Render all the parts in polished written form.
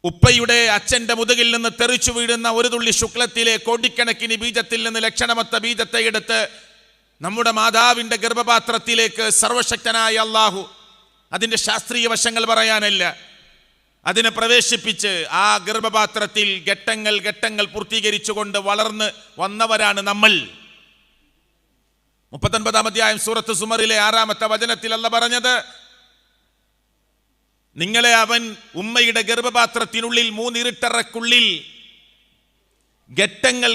ഉപ്പയുടെ അച്ഛന്റെ മുതുകിൽ നിന്ന് തെറിച്ചു വീഴുന്ന ഒരു തുള്ളി ശുക്ലത്തിലെ കോടിക്കണക്കിന് ബീജത്തിൽ നിന്ന് ലക്ഷണമൊത്ത ബീജത്തെ എടുത്ത് നമ്മുടെ മാതാവിൻ്റെ ഗർഭപാത്രത്തിലേക്ക് സർവശക്തനായ അള്ളാഹു, അതിൻ്റെ ശാസ്ത്രീയ വശങ്ങൾ പറയാനല്ല, അതിനെ പ്രവേശിപ്പിച്ച് ആ ഗർഭപാത്രത്തിൽ ഘട്ടങ്ങൾ പൂർത്തീകരിച്ചുകൊണ്ട് വളർന്ന് വന്നവരാണ് നമ്മൾ. 39-ാം അധ്യായം സൂറത്ത് സുമറിലെ 6-ാമത്തെ വചനത്തിൽ അല്ലാഹു പറഞ്ഞത്, നിങ്ങളെ അവൻ ഉമ്മയുടെ ഗർഭപാത്രത്തിനുള്ളിൽ 3 ഇരുട്ടറക്കുള്ളിൽ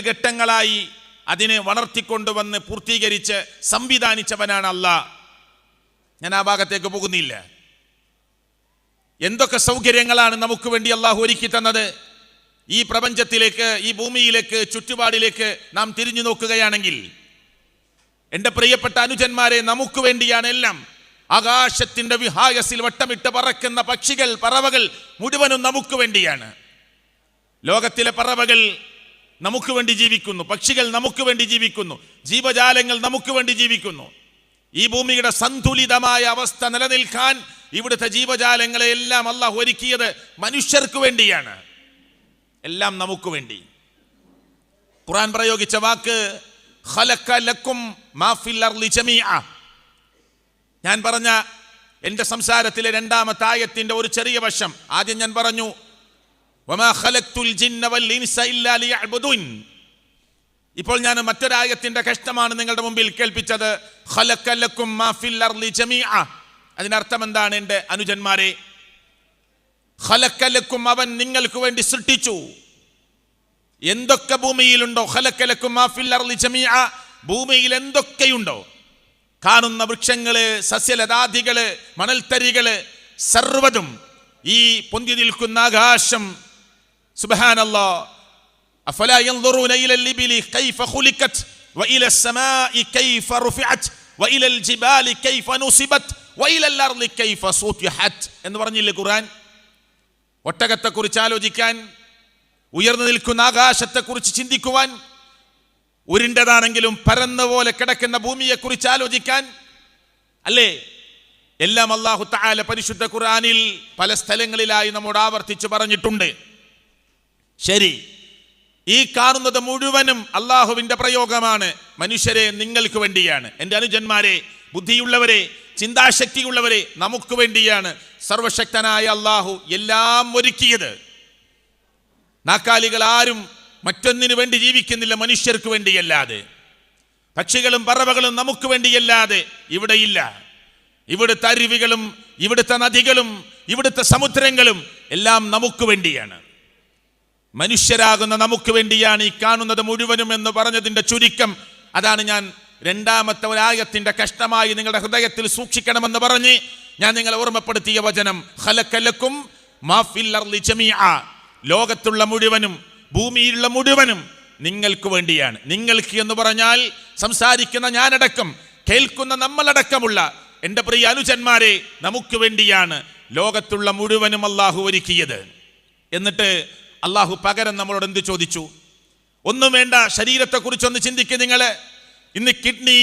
ഘട്ടങ്ങളായി അതിനെ വളർത്തിക്കൊണ്ടുവന്ന് പൂർത്തീകരിച്ച് സംവിധാനിച്ചവനാണ് അല്ലാഹ്. ഞാൻ ആ ഭാഗത്തേക്ക് പോകുന്നില്ല. എന്തൊക്കെ സൗകര്യങ്ങളാണ് നമുക്ക് വേണ്ടി അള്ളാഹു ഒരുക്കി തന്നത്. ഈ പ്രപഞ്ചത്തിലേക്ക്, ഈ ഭൂമിയിലേക്ക്, ചുറ്റുപാടിലേക്ക് നാം തിരിഞ്ഞു നോക്കുകയാണെങ്കിൽ, എൻ്റെ പ്രിയപ്പെട്ട അനുജന്മാരെ, നമുക്ക് വേണ്ടിയാണ് എല്ലാം. ആകാശത്തിന്റെ വിഹായസിൽ വട്ടമിട്ട് പറക്കുന്ന പക്ഷികൾ, പറവകൾ മുഴുവനും നമുക്ക് വേണ്ടിയാണ്. ലോകത്തിലെ പറവകൾ നമുക്ക് വേണ്ടി ജീവിക്കുന്നു, പക്ഷികൾ നമുക്ക് വേണ്ടി ജീവിക്കുന്നു, ജീവജാലങ്ങൾ നമുക്ക് വേണ്ടി ജീവിക്കുന്നു. ഈ ഭൂമിയുടെ സന്തുലിതമായ അവസ്ഥ നിലനിൽക്കാൻ ഇവിടുത്തെ ജീവജാലങ്ങളെ എല്ലാം അല്ലാഹു ഒരുക്കിയത് മനുഷ്യർക്ക് വേണ്ടിയാണ്. എല്ലാം നമുക്ക് വേണ്ടി. ഖുർആൻ പ്രയോഗിച്ച വാക്ക് ഖലഖ ലക്കും മാ ഫിൽ അർളി ജമീഅ. ഞാൻ പറഞ്ഞ എൻ്റെ സംസാരത്തിലെ 2-ാമത്തെ ആയത്തിന്റെ ഒരു ചെറിയ വശം ആദ്യം ഞാൻ പറഞ്ഞു, വമാ ഖലഖ്തുൽ ജിന്ന വൽ ഇൻസ ഇല്ലാ ലിയഅ്ബുദൂൻ. ഇപ്പോൾ ഞാൻ മറ്റൊരായത്തിന്റെ കഷ്ടമാണ് നിങ്ങളുടെ മുമ്പിൽ കേൾപ്പിച്ചത്. ഖലഖ ലക്കും മാ ഫിൽ അർളി ജമീഅ. അതിനർത്ഥം എന്താണ് എൻ്റെ അനുജന്മാരെ? ഖലഖ ലക്കും, അവൻ നിങ്ങൾക്ക് വേണ്ടി സൃഷ്ടിച്ചു എന്തൊക്കെ ഭൂമിയിലുണ്ടോ. ഖലഖ ലക്കും മാ ഫിൽ അർളി ജമീഅ, ഭൂമിയിൽ എന്തൊക്കെയുണ്ടോ, കാണുന്ന വൃക്ഷങ്ങള്, സസ്യലതാദികള്, മണൽത്തരികള്, സർവ്വതും, ഈ പൊന്തി നിൽക്കുന്ന ആകാശം. സുബ്ഹാനല്ലാഹ്. അഫലാ യൻദുറൂന ഇലൽ ഇബിലി കൈഫ ഖുലിഖത് വഇല സ്സമാഇ കൈഫ റുഫിഅത് വഇലൽ ജിബാലി കൈഫ നുസിബത് വഇലൽ അർളി കൈഫ സുതിഹത് എന്ന് പറഞ്ഞില്ലേ ഖുർആൻ. ഒട്ടകത്തെക്കുറിച്ച് ആലോചിക്കാൻ, ഉയർന്നു നിൽക്കുന്ന ആകാശത്തെക്കുറിച്ച് ചിന്തിക്കുവാൻ, ഉരുണ്ടതാണെങ്കിലും പരന്നപോലെ കിടക്കുന്ന ഭൂമിയെക്കുറിച്ച് ആലോചിക്കാൻ, അല്ലേ? എല്ലാം അല്ലാഹു തആല പരിശുദ്ധ ഖുർആനിൽ പല സ്ഥലങ്ങളിലായി നമ്മോട് ആവർത്തിച്ച് പറഞ്ഞിട്ടുണ്ട്. ശരി, ഈ കാണുന്നത് മുഴുവനും അള്ളാഹുവിന്റെ പ്രയോഗമാണ്. മനുഷ്യരെ, നിങ്ങൾക്ക് വേണ്ടിയാണ്. എൻ്റെ അനുജന്മാരെ, ബുദ്ധിയുള്ളവരെ, ചിന്താശക്തിയുള്ളവരെ, നമുക്ക് വേണ്ടിയാണ് സർവശക്തനായ അള്ളാഹു എല്ലാം ഒരുക്കിയത്. നാക്കാലികൾ ആരും മറ്റൊന്നിനു വേണ്ടി ജീവിക്കുന്നില്ല മനുഷ്യർക്ക് വേണ്ടിയല്ലാതെ. പക്ഷികളും പറവകളും നമുക്ക് വേണ്ടിയല്ലാതെ ഇവിടെയില്ല. ഇവിടുത്തെ അരുവികളും ഇവിടുത്തെ നദികളും ഇവിടുത്തെ സമുദ്രങ്ങളും എല്ലാം നമുക്ക് വേണ്ടിയാണ്. മനുഷ്യരാകുന്ന നമുക്ക് വേണ്ടിയാണ് ഈ കാണുന്നത് മുഴുവനും എന്ന് പറഞ്ഞതിൻ്റെ ചുരുക്കം അതാണ്. ഞാൻ 2-ാമത്തെ ആയത്തിന്റെ കഷ്ടമായി നിങ്ങളുടെ ഹൃദയത്തിൽ സൂക്ഷിക്കണമെന്ന് പറഞ്ഞ് ഞാൻ നിങ്ങളെ ഓർമ്മപ്പെടുത്തിയ വചനം ഖലഖ ലക്കും മാ ഫിൽ അർളി ജമീഅ. ലോകത്തുള്ള മുഴുവനും, ഭൂമിയിലുള്ള മുഴുവനും നിങ്ങൾക്ക് വേണ്ടിയാണ്. നിങ്ങൾക്ക് എന്ന് പറഞ്ഞാൽ സംസാരിക്കുന്ന ഞാനടക്കം, കേൾക്കുന്ന നമ്മളടക്കമുള്ള എൻ്റെ പ്രിയ അനുജന്മാരെ, നമുക്ക് വേണ്ടിയാണ് ലോകത്തുള്ള മുഴുവനും അല്ലാഹു ഒരുക്കിയത്. എന്നിട്ട് അല്ലാഹു പകരം നമ്മളോട് എന്ത് ചോദിച്ചു? ഒന്നും വേണ്ട, ശരീരത്തെക്കുറിച്ചൊന്ന് ചിന്തിക്കുക. നിങ്ങൾ ഇന്ന് കിഡ്നി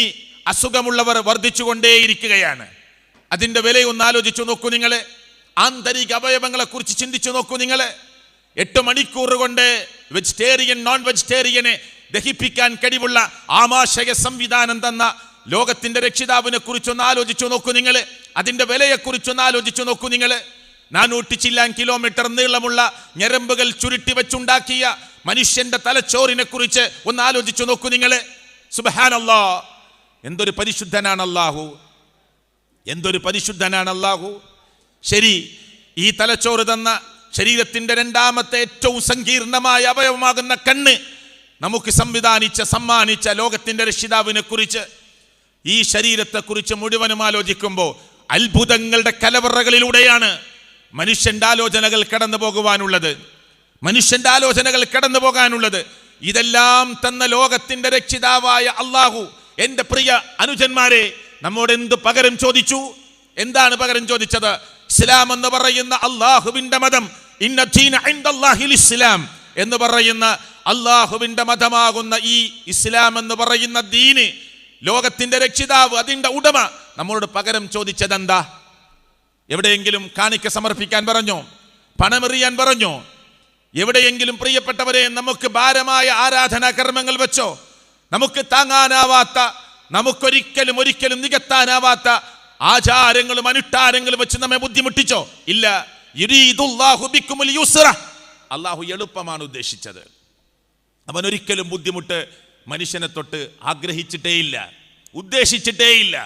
അസുഖമുള്ളവർ വർദ്ധിച്ചുകൊണ്ടേയിരിക്കുകയാണ്. അതിൻ്റെ വിലയൊന്ന് ആലോചിച്ചു നോക്കൂ നിങ്ങൾ. ആന്തരിക അവയവങ്ങളെക്കുറിച്ച് ചിന്തിച്ചു നോക്കൂ നിങ്ങൾ. 8 മണിക്കൂർ കൊണ്ട് വെജിറ്റേറിയൻ, നോൺ വെജിറ്റേറിയനെ ദഹിപ്പിക്കാൻ കഴിവുള്ള ആമാശയ സംവിധാനം തന്ന ലോകത്തിന്റെ രക്ഷിതാവിനെ കുറിച്ചൊന്ന് ആലോചിച്ചു നോക്കൂ നിങ്ങൾ. അതിൻ്റെ വിലയെക്കുറിച്ചൊന്ന് ആലോചിച്ചു നോക്കൂ നിങ്ങൾ. 400 ചില്ലാൻ കിലോമീറ്റർ നീളമുള്ള ഞരമ്പുകൾ ചുരുട്ടി വെച്ചുണ്ടാക്കിയ മനുഷ്യന്റെ തലച്ചോറിനെ കുറിച്ച് ഒന്ന് ആലോചിച്ചു നോക്കൂ നിങ്ങൾ. സുബ്ഹാനല്ലാഹ്, എന്തൊരു പരിശുദ്ധനാണ് അല്ലാഹു, എന്തൊരു പരിശുദ്ധനാണ് അല്ലാഹു. ശരി, ഈ തലച്ചോറ് തന്ന ശരീരത്തിന്റെ 2-ാമത്തെ ഏറ്റവും സങ്കീർണമായ അവയവമാകുന്ന കണ്ണ് നമുക്ക് സമ്മാനിച്ച ലോകത്തിന്റെ രക്ഷിതാവിനെ കുറിച്ച്, ഈ ശരീരത്തെക്കുറിച്ച് മുഴുവനും ആലോചിക്കുമ്പോൾ അത്ഭുതങ്ങളുടെ കലവറകളിലൂടെയാണ് മനുഷ്യന്റെ ആലോചനകൾ കടന്നു പോകാനുള്ളത്. ഇതെല്ലാം തന്ന ലോകത്തിന്റെ രക്ഷിതാവായ അല്ലാഹു, എൻ്റെ പ്രിയ അനുജന്മാരെ, നമ്മോട് എന്ത് പകരം ചോദിച്ചു? എന്താണ് പകരം ചോദിച്ചത്? ഇസ്ലാം എന്ന് പറയുന്ന അള്ളാഹുവിന്റെ മതം, ഇന്ന ദീന ഇൻദല്ലാഹിൽ ഇസ്ലാം എന്ന് പറയുന്ന അള്ളാഹുവിന്റെ മതമാകുന്ന ഈ ഇസ്ലാം എന്ന് പറയുന്ന ദീന്, ലോകത്തിന്റെ രക്ഷിതാവ്, അതിന്റെ ഉടമ നമ്മളോട് പകരം ചോദിച്ചത് എന്താ? എവിടെയെങ്കിലും കാണിക്ക സമർപ്പിക്കാൻ പറഞ്ഞോ? പണമെറിയാൻ പറഞ്ഞോ? എവിടെയെങ്കിലും പ്രിയപ്പെട്ടവരെ നമുക്ക് ഭാരമായ ആരാധനാ കർമ്മങ്ങൾ വെച്ചോ? നമുക്ക് താങ്ങാനാവാത്ത, ഒരിക്കലും നികത്താനാവാത്ത ആചാരങ്ങളും അനുഷ്ഠാനങ്ങളും വെച്ച് നമ്മെ ബുദ്ധിമുട്ടിച്ചോ? ഇല്ല. യുരീദുല്ലാഹു ബിക്കുമുൽ യുസ്റ, അല്ലാഹു എളുപ്പമാണ് ഉദ്ദേശിച്ചത്. അവൻ ഒരിക്കലും ബുദ്ധിമുട്ട് മനുഷ്യനെ തൊട്ട് ആഗ്രഹിച്ചിട്ടേയില്ല, ഉദ്ദേശിച്ചിട്ടേയില്ല,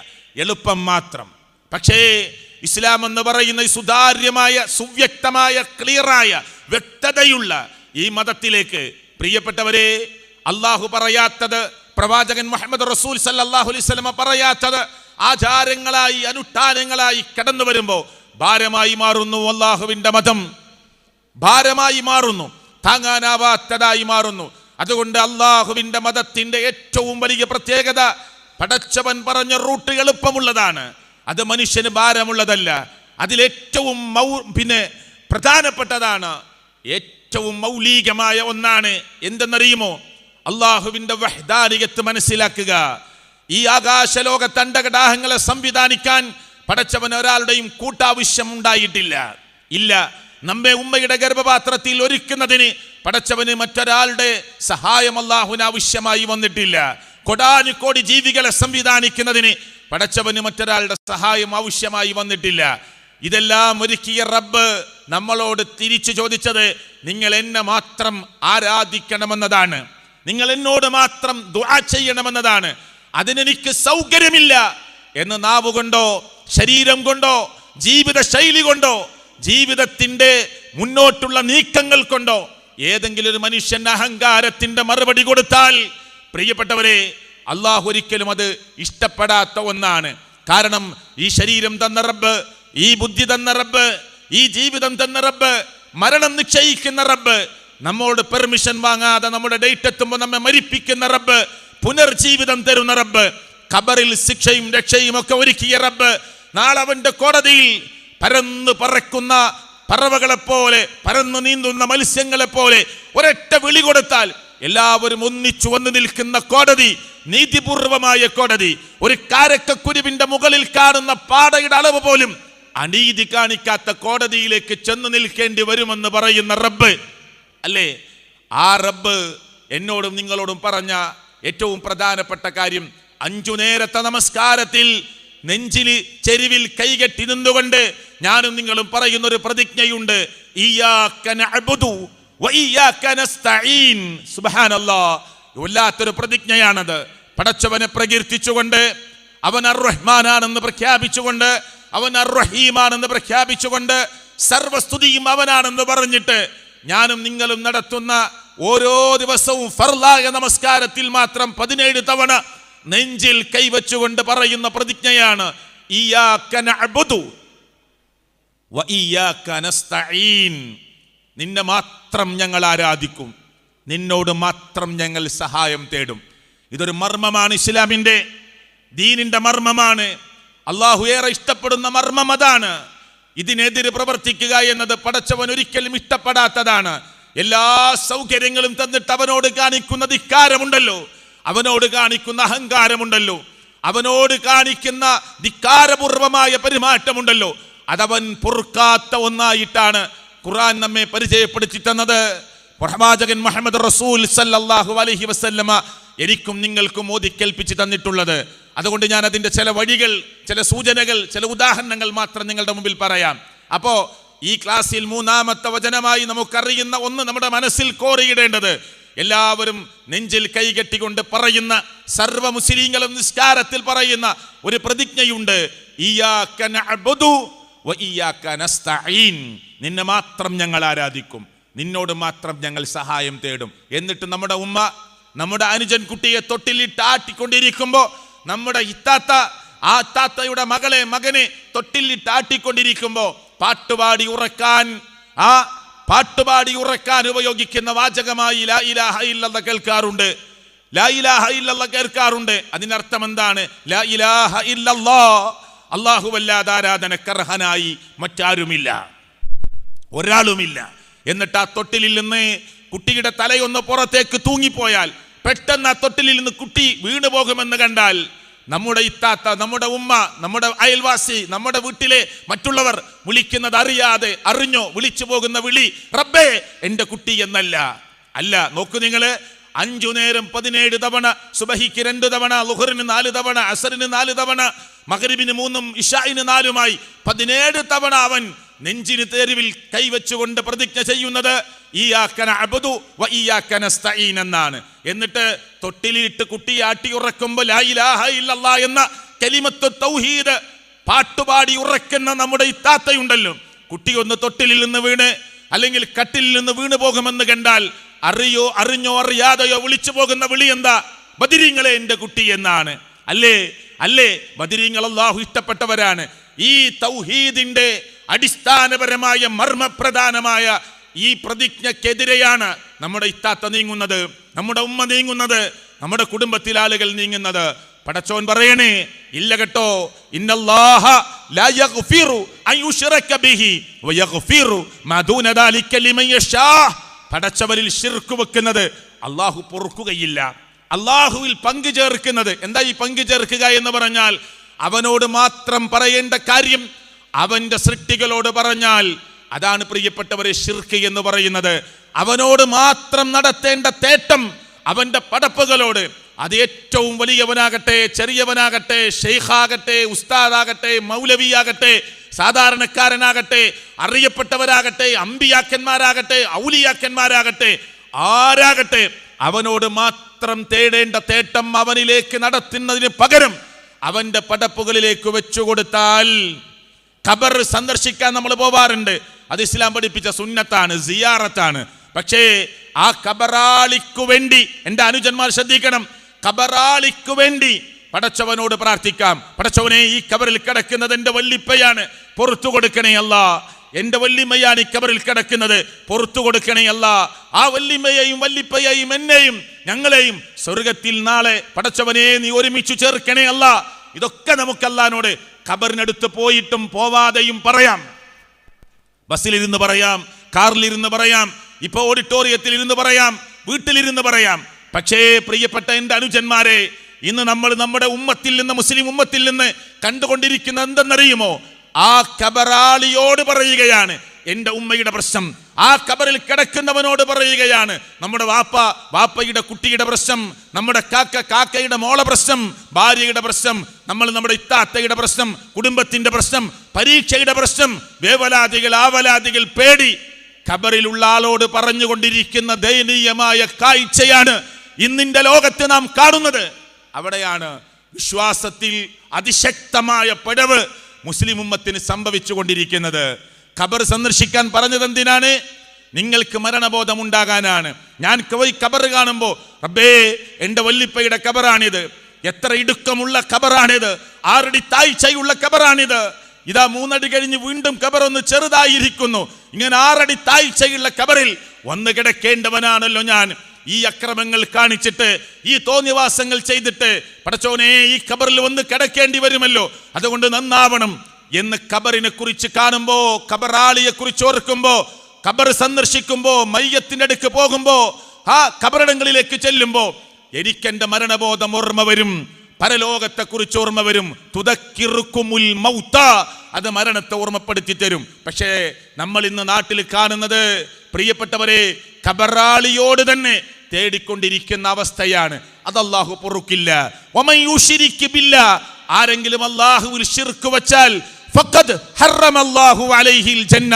എളുപ്പം മാത്രം. പക്ഷേ ഇസ്ലാം എന്ന് പറയുന്ന ഈ സുതാര്യമായ, സുവ്യക്തമായ, ക്ലിയറായ, വ്യക്തതയുള്ള ഈ മതത്തിലേക്ക് പ്രിയപ്പെട്ടവരെ അള്ളാഹു പറയാത്തത്, പ്രവാചകൻ മുഹമ്മദ് റസൂൽ സല്ലല്ലാഹു അലൈഹി വസല്ലം പറയാത്തത് ആചാരങ്ങളായി, അനുഷ്ഠാനങ്ങളായി കടന്നു വരുമ്പോൾ ഭാരമായി മാറുന്നു. അള്ളാഹുവിന്റെ മതം ഭാരമായി മാറുന്നു, താങ്ങാനാവാത്തതായി മാറുന്നു. അതുകൊണ്ട് അള്ളാഹുവിന്റെ മതത്തിന്റെ ഏറ്റവും വലിയ പ്രത്യേകത, പടച്ചവൻ പറഞ്ഞ റൂട്ട് എളുപ്പമുള്ളതാണ്, അത് മനുഷ്യന് ഭാരമുള്ളതല്ല. അതിലേറ്റവും പ്രധാനപ്പെട്ടതാണ്, ഏറ്റവും മൗലികമായ ഒന്നാണ്. എന്തെന്നറിയുമോ? അള്ളാഹുവിന്റെ വഹ്ദാനിയത്ത് മനസ്സിലാക്കുക. ഈ ആകാശലോക തണ്ടകടാഹങ്ങളെ സംവിധാനിക്കാൻ പടച്ചവൻ ഒരാളുടെയും കൂട്ടാവശ്യം ഉണ്ടായിട്ടില്ല. ഇല്ല. നമ്മെ ഉമ്മയുടെ ഗർഭപാത്രത്തിൽ ഒരുക്കുന്നതിന് പടച്ചവന് മറ്റൊരാളുടെ സഹായം അല്ലാഹുവിന് ആവശ്യമായി വന്നിട്ടില്ല. കോടാനുകോടി ജീവികളെ സംവിധാനിക്കുന്നതിന് പടച്ചവന് മറ്റൊരാളുടെ സഹായം ആവശ്യമായി വന്നിട്ടില്ല. ഇതെല്ലാം ഒരുക്കിയ റബ്ബ് നമ്മളോട് തിരിച്ചു ചോദിച്ചത്, നിങ്ങൾ എന്നെ മാത്രം ആരാധിക്കണമെന്നതാണ്, നിങ്ങൾ എന്നോട് മാത്രം ദുആ ചെയ്യണമെന്നതാണ്. അതിനെനിക്ക് സൗകര്യമില്ല എന്ന് നാവ് കൊണ്ടോ, ശരീരം കൊണ്ടോ, ജീവിത ശൈലി കൊണ്ടോ, ജീവിതത്തിന്റെ മുന്നോട്ടുള്ള നീക്കങ്ങൾ കൊണ്ടോ ഏതെങ്കിലും ഒരു മനുഷ്യൻ അഹങ്കാരത്തിന്റെ മറുപടി കൊടുത്താൽ പ്രിയപ്പെട്ടവരെ, അള്ളാഹു ഒരിക്കലും അത് ഇഷ്ടപ്പെടാത്ത ഒന്നാണ്. കാരണം ഈ ശരീരം തന്ന റബ്ബ്, ഈ ബുദ്ധി തന്ന റബ്ബ്, ഈ ജീവിതം തന്ന റബ്ബ്, മരണം നിശ്ചയിക്കുന്ന റബ്ബ്, നമ്മോട് പെർമിഷൻ വാങ്ങാതെ നമ്മുടെ ഡേറ്റ് എത്തുമ്പോൾ നമ്മെ മരിപ്പിക്കുന്ന റബ്ബ്, പുനർജീവിതം തരുന്ന റബ്ബ്, ഖബറിൽ ശിക്ഷയും രക്ഷയും ഒക്കെ ഒരുക്കിയ റബ്ബ്, നാളെ അവന്റെ കോടതിയിൽ പരന്നു പറക്കുന്ന പറവകളെ പോലെ, പരന്നു നീന്തുന്ന മത്സ്യങ്ങളെ പോലെ ഒരൊറ്റ വിളി കൊടുത്താൽ എല്ലാവരും ഒന്നിച്ചു വന്നു നിൽക്കുന്ന കോടതി, നീതിപൂർവമായ കോടതി, ഒരു കാരക്കക്കുരുവിന്റെ മുകളിൽ കാണുന്ന പാടയുടെ അളവ് പോലും അനീതി കാണിക്കാത്ത കോടതിയിലേക്ക് ചെന്ന് നിൽക്കേണ്ടി വരുമെന്ന് പറയുന്ന റബ്ബ് അല്ലേ? ആ റബ്ബ് എന്നോടും നിങ്ങളോടും പറഞ്ഞ ഏറ്റവും പ്രധാനപ്പെട്ട കാര്യം, 5 നേരത്തെ നമസ്കാരത്തിൽ നെഞ്ചിൽ ചെരുവിൽ കൈകെട്ടി നിന്നുകൊണ്ട് ഞാനും നിങ്ങളും പറയുന്ന ഒരു പ്രതിജ്ഞയുണ്ട്, ഇയ്യാക നഅ്ബുദു വ ഇയ്യാക നസ്തഈൻ. സുബ്ഹാനല്ലാഹ്, വല്ലാത്തൊരു പ്രതിജ്ഞയാണത്. പടച്ചവനെ പ്രകീർത്തിച്ചുകൊണ്ട്, അവൻ അർ-റഹ്മാനാണെന്ന് പ്രഖ്യാപിച്ചുകൊണ്ട്, അവൻ അർ-റഹീമാണെന്ന് പ്രഖ്യാപിച്ചുകൊണ്ട്, സർവസ്തുതിയും അവനാണെന്ന് പറഞ്ഞിട്ട് ഞാനും നിങ്ങളും നടത്തുന്ന ഓരോ ദിവസവും ഫർളായ നമസ്കാരത്തിൽ മാത്രം 17 തവണ നെഞ്ചിൽ കൈവച്ചുകൊണ്ട് പറയുന്ന പ്രതിജ്ഞയാണ്, ഇയ്യാക നഅ്ബുദു വ ഇയ്യാക നസ്തഈൻ. നിന്നെ മാത്രം ഞങ്ങൾ ആരാധിക്കും, നിന്നോട് മാത്രം ഞങ്ങൾ സഹായം തേടും. ഇതൊരു മർമ്മമാണ്, ഇസ്ലാമിന്റെ ദീനിന്റെ മർമ്മമാണ്. അള്ളാഹു ഏറെ ഇഷ്ടപ്പെടുന്ന മർമ്മം അതാണ്. ഇതിനെതിരെ പ്രവർത്തിക്കുക എന്നത് പടച്ചവൻ ഒരിക്കലും ഇഷ്ടപ്പെടാത്തതാണ്. എല്ലാ സൗകര്യങ്ങളും തന്നിട്ട് അവനോട് കാണിക്കുന്ന ധിക്കാരമുണ്ടല്ലോ, അവനോട് കാണിക്കുന്ന അഹങ്കാരമുണ്ടല്ലോ, അവനോട് കാണിക്കുന്ന ധിക്കാരപൂർവമായ പെരുമാറ്റമുണ്ടല്ലോ, അതവൻ പൊറുക്കാത്ത ഒന്നായിട്ടാണ് ഖുർആൻ നമ്മെ പരിചയപ്പെടുത്തി തന്നത്. പ്രവാചകൻ മുഹമ്മദ് റസൂൽ സല്ലല്ലാഹു അലൈഹി വസല്ലമ എനിക്കും നിങ്ങൾക്കും ഓതിക്കേൽപ്പിച്ച് തന്നിട്ടുള്ളത്. അതുകൊണ്ട് ഞാൻ അതിൻ്റെ ചില വഴികൾ, ചില സൂചനകൾ, ചില ഉദാഹരണങ്ങൾ മാത്രം നിങ്ങളുടെ മുമ്പിൽ പറയാം. അപ്പോ ഈ ക്ലാസ്സിൽ 3-ാമത്തെ വചനമായി നമുക്കറിയുന്ന ഒന്ന് നമ്മുടെ മനസ്സിൽ കോറിയിടേണ്ടത്, എല്ലാവരും നെഞ്ചിൽ കൈകെട്ടിക്കൊണ്ട് പറയുന്ന, സർവ്വ മുസ്ലിങ്ങളും നിസ്കാരത്തിൽ പറയുന്ന ഒരു പ്രതിജ്ഞയുണ്ട്, ഇയ്യാക നഅ്ബുദു വ ഇയ്യാക നസ്തഈൻ. നിന്നെ മാത്രം ഞങ്ങൾ ആരാധിക്കും, നിന്നോട് മാത്രം ഞങ്ങൾ സഹായം തേടും. എന്നിട്ട് നമ്മുടെ ഉമ്മ നമ്മുടെ അനുജൻ കുട്ടിയെ തൊട്ടിലിട്ട് ആട്ടിക്കൊണ്ടിരിക്കുമ്പോൾ, നമ്മുടെ ഇത്താത്ത ആ താത്തയുടെ മകനെ തൊട്ടിലിട്ട് ആട്ടിക്കൊണ്ടിരിക്കുമ്പോൾ പാട്ടുപാടി ഉറക്കാൻ ഉപയോഗിക്കുന്ന വാചകമായി ലാ ഇലാഹ ഇല്ലല്ലാഹ് കേൾക്കാറുണ്ട്. ലാ ഇലാഹ ഇല്ലല്ലാഹ് കേൾക്കാറുണ്ട്. അതിനർത്ഥം എന്താണ്? ലാ ഇലാഹ ഇല്ലല്ലാഹ്, അല്ലാഹുവല്ലാതെ ആരാധനക്കർഹനായി മറ്റാരുമില്ല, ഒരാളുമില്ല. എന്നിട്ട് ആ തൊട്ടിലിൽ നിന്ന് കുട്ടിയുടെ തലയൊന്ന് പുറത്തേക്ക് തൂങ്ങിപ്പോയാൽ, പെട്ടെന്ന് ആ തൊട്ടിലിൽ നിന്ന് കുട്ടി വീണു പോകുമെന്ന് കണ്ടാൽ നമ്മുടെ ഇത്താത്ത, നമ്മുടെ ഉമ്മ, നമ്മുടെ അയൽവാസി, നമ്മുടെ വീട്ടിലെ മറ്റുള്ളവർ വിളിക്കുന്നത് അറിയാതെ അറിഞ്ഞോ വിളിച്ചു പോകുന്ന വിളി റബ്ബേ എൻ്റെ കുട്ടി എന്നല്ല. അല്ല, നോക്കൂ നിങ്ങള്, 5 നേരം 17 തവണ, സുബഹിക്ക് 2 തവണ, ളുഹറിന് 4 തവണ, അസറിന് 4 തവണ, മഗ്രിബിന് 3, ഇശാഇന് 4 17 തവണ അവൻ നെഞ്ചിന് തെരുവിൽ കൈവച്ചുകൊണ്ട് പ്രതിജ്ഞ ചെയ്യുന്നത് ഇയ്യാക നഅ്ബുദു വ ഇയ്യാക നസ്തഈൻ എന്നാണ്. എന്നിട്ട് തൊട്ടിലിട്ട് കുട്ടിയെ ആട്ടി ഉറക്കുമ്പോൾ ലാ ഇലാഹ ഇല്ലല്ലാഹ് എന്ന കലിമത്തു തൗഹീദ് പാട്ടുപാടി ഉറക്കുന്ന നമ്മുടെ ഇത്താത്തയുണ്ടല്ലോ, കുട്ടി ഒന്ന് തൊട്ടിലിൽ നിന്ന് വീണ് അല്ലെങ്കിൽ കട്ടിലിൽ നിന്ന് വീണ് പോകുമെന്ന് കണ്ടാൽ അറിഞ്ഞോ അറിയാതെയോ വിളിച്ചു പോകുന്ന വിളി എന്താ? ബദരീങ്ങളെ എൻ്റെ കുട്ടി എന്നാണ്. അല്ലേ? ബദരീങ്ങൾ അല്ലാഹു ഇഷ്ടപ്പെട്ടവരാണ്. ഈ തൗഹീദിന്റെ അടിസ്ഥാനപരമായ മർമ്മപ്രധാനമായ ഈ പ്രതിജ്ഞക്കെതിരെയാണ് നമ്മുടെ ഇത്താത്ത നീങ്ങുന്നത്, നമ്മുടെ ഉമ്മ നീങ്ങുന്നത്, നമ്മുടെ കുടുംബത്തിലെ ആളുകൾ നീങ്ങുന്നത്. പടച്ചോൻ പറയണേ, ഇല്ല കേട്ടോ, ഇന്നല്ലാഹ ലാ യഗ്ഫിറു അൻ യുശ്റക ബിഹി വയഗ്ഫിറു മാ ദൂന ദാലിക ലിമൻ യശാ. പടച്ചവരിൽ ശിർക്ക് വെക്കുന്നത് അല്ലാഹു പൊറുക്കുകയില്ല. അല്ലാഹുവിൽ പങ്കു ചേർക്കുന്നത്, എന്താ ഈ പങ്കു ചേർക്കുക എന്ന് പറഞ്ഞാൽ, അവനോട് മാത്രം പറയേണ്ട കാര്യം അവന്റെ സൃഷ്ടികളോട് പറഞ്ഞാൽ അതാണ് പ്രിയപ്പെട്ടവരെ ശിർക്ക് എന്ന് പറയുന്നത്. അവനോട് മാത്രം നടത്തേണ്ട തേട്ടം അവന്റെ പടപ്പുകളോട്, അത് ഏറ്റവും വലിയവനാകട്ടെ, ചെറിയവനാകട്ടെ, ഷെയ്ഖാകട്ടെ, ഉസ്താദാകട്ടെ, മൗലവിയാകട്ടെ, സാധാരണക്കാരനാകട്ടെ, അറിയപ്പെട്ടവരാകട്ടെ, അമ്പിയാക്കന്മാരാകട്ടെ, ഔലിയാക്കന്മാരാകട്ടെ, ആരാകട്ടെ, അവനോട് മാത്രം തേടേണ്ട തേട്ടം അവനിലേക്ക് നടത്തുന്നതിന് പകരം അവന്റെ പടപ്പുകളിലേക്ക് വെച്ചുകൊടുത്താൽ, ഖബർ സന്ദർശിക്കാൻ നമ്മൾ പോവാറുണ്ട്, അത് ഇസ്ലാം പഠിപ്പിച്ച സുന്നത്താണ്, സിയാറത്താണ്. പക്ഷേ ആ ഖബറാളിക്കു വേണ്ടി എൻ്റെ അനുജന്മാർ ശ്രദ്ധിക്കണം, ഖബറാളിക്കു വേണ്ടി പടച്ചവനോട് പ്രാർത്ഥിക്കാം. പടച്ചവനെ, ഈ ഖബറിൽ കിടക്കുന്നത് എൻ്റെ വല്ലിപ്പയാണ്, പുറത്തു കൊടുക്കണേ അല്ലാ. എൻ്റെ വല്ലിമ്മയാണ് ഈ ഖബറിൽ കിടക്കുന്നത്, പുറത്തു കൊടുക്കണേ അല്ലാ. ആ വല്ലിമ്മയെയും വല്ലിപ്പയെയും എന്നെയും ഞങ്ങളെയും സ്വർഗത്തിൽ നാളെ പടച്ചവനെ നീ ഒരുമിച്ച് ചേർക്കണേ അല്ലാ. ഇതൊക്കെ നമുക്ക് അല്ലാഹുവിനോട് ഖബറിനടുത്ത് പോയിട്ടും പോവാതെയും പറയാം. ബസ്സിലിരുന്ന് പറയാം, കാറിലിരുന്ന് പറയാം, ഇപ്പൊ ഓഡിറ്റോറിയത്തിൽ ഇരുന്ന് പറയാം, വീട്ടിലിരുന്ന് പറയാം. പക്ഷേ പ്രിയപ്പെട്ട എൻ്റെ അനുജന്മാരെ, ഇന്ന് നമ്മൾ നമ്മുടെ ഉമ്മത്തിൽ നിന്ന്, മുസ്ലിം ഉമ്മത്തിൽ നിന്ന് കണ്ടുകൊണ്ടിരിക്കുന്ന എന്തെന്നറിയുമോ? ആ ഖബറാളിയോട് പറയുകയാണ് എൻ്റെ ഉമ്മയുടെ പ്രശ്നം, ആ ഖബറിൽ കിടക്കുന്നവനോട് പറയുകയാണ് നമ്മുടെ വാപ്പയുടെ കുട്ടിയുടെ പ്രശ്നം, നമ്മുടെ കാക്കയുടെ മോളെ പ്രശ്നം, ഭാര്യയുടെ പ്രശ്നം, നമ്മുടെ ഇത്താത്തയുടെ പ്രശ്നം, കുടുംബത്തിന്റെ പ്രശ്നം, പരീക്ഷയുടെ പ്രശ്നം, വേവലാതികൾ, ആവലാതികൾ, പേടി. ഖബറിലുള്ള ആളോട് പറഞ്ഞുകൊണ്ടിരിക്കുന്ന ദയനീയമായ കാഴ്ചയാണ് ഇന്നിന്റെ ലോകത്ത് നാം കാണുന്നത്. അവിടെയാണ് വിശ്വാസത്തിൽ അതിശക്തമായ പിഴവ് മുസ്ലിം ഉമ്മത്തിന് സംഭവിച്ചു കൊണ്ടിരിക്കുന്നത്. ഖബർ സന്ദർശിക്കാൻ പറഞ്ഞത് എന്തിനാണ്? നിങ്ങൾക്ക് മരണബോധം ഉണ്ടാകാനാണ്. ഞാൻ ഖബർ കാണുമ്പോൾ റബ്ബേ, എൻ്റെ വല്ലിപ്പയുടെ ഖബറാണിത്, എത്ര ഇടുക്കമുള്ള ഖബറാണിത്, 6 അടി താഴ്ചയുള്ള ഖബറാണിത്, ഇതാ 3 അടി കഴിഞ്ഞ് വീണ്ടും ഖബർ ഒന്ന് ചെറുതായിരിക്കുന്നു, ഇങ്ങനെ 6 അടി താഴ്ചയുള്ള ഖബറിൽ വന്ന് കിടക്കേണ്ടവനാണല്ലോ ഞാൻ. ഈ അക്രമങ്ങൾ കാണിച്ചിട്ട്, ഈ തോന്നിവാസങ്ങൾ ചെയ്തിട്ട് പടച്ചോനെ ഈ ഖബറിൽ വന്ന് കിടക്കേണ്ടി വരുമല്ലോ, അതുകൊണ്ട് നന്നാവണം എന്ന് ഖബറിനെ കുറിച്ച് കാണുമ്പോ, ഖബറാളിയെ കുറിച്ച് ഓർക്കുമ്പോ, ഖബർ സന്ദർശിക്കുമ്പോ, മയ്യത്തിന്റെ അടുക്ക് പോകുമ്പോ, ആ ഖബറിടങ്ങളിലേക്ക് ചെല്ലുമ്പോ എനിക്കെന്റെ മരണബോധം ഓർമ്മ വരും, പരലോകത്തെ കുറിച്ച് ഓർമ്മ വരും. തുദക്കിറുക്കുമുൽ മൗത, അത് മരണത്തെ ഓർമ്മപ്പെടുത്തി തരും. പക്ഷേ നമ്മൾ ഇന്ന് നാട്ടിൽ കാണുന്നത് പ്രിയപ്പെട്ടവരെ, ഖബറാളിയോട് തന്നെ തേടിക്കൊണ്ടിരിക്കുന്ന അവസ്ഥയാണ്. അത് അല്ലാഹു പൊറുക്കില്ല. വമൻ യുശ്രിക് ബില്ലാഹ്, ആരെങ്കിലും അല്ലാഹുവിൽ ശിർക്ക് വച്ചാൽ ഫഖദ് ഹറമല്ലാഹു അലൈഹിൽ ജന്ന,